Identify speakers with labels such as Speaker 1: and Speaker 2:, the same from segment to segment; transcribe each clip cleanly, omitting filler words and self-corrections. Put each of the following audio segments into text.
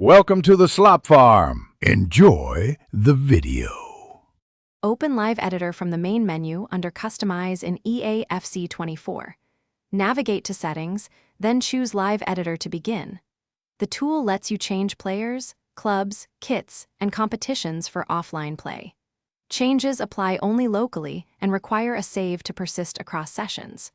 Speaker 1: Welcome to the Slop Farm. Enjoy the video.
Speaker 2: Open Live Editor from the main menu under Customize in EA FC24. Navigate to Settings, then choose Live Editor to begin. The tool lets you change players, clubs, kits, and competitions for offline play. Changes apply only locally and require a save to persist across sessions.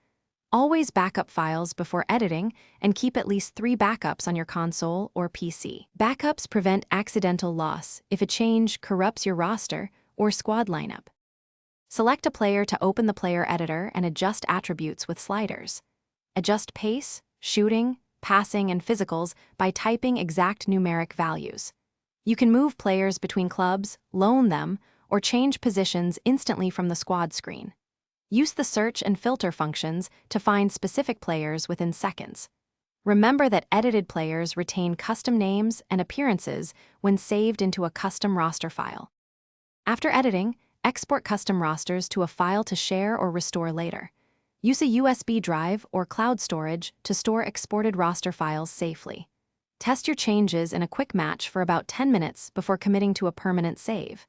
Speaker 2: Always backup files before editing and keep at least 3 backups on your console or PC. Backups prevent accidental loss if a change corrupts your roster or squad lineup. Select a player to open the player editor and adjust attributes with sliders. Adjust pace, shooting, passing, and physicals by typing exact numeric values. You can move players between clubs, loan them, or change positions instantly from the squad screen. Use the search and filter functions to find specific players within seconds. Remember that edited players retain custom names and appearances when saved into a custom roster file. After editing, export custom rosters to a file to share or restore later. Use a USB drive or cloud storage to store exported roster files safely. Test your changes in a quick match for about 10 minutes before committing to a permanent save.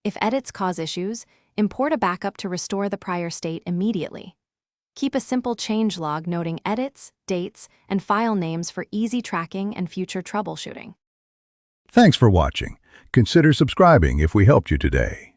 Speaker 2: If edits cause issues, import a backup to restore the prior state immediately. Keep a simple change log noting edits, dates, and file names for easy tracking and future troubleshooting.
Speaker 1: Thanks for watching. Consider subscribing if we helped you today.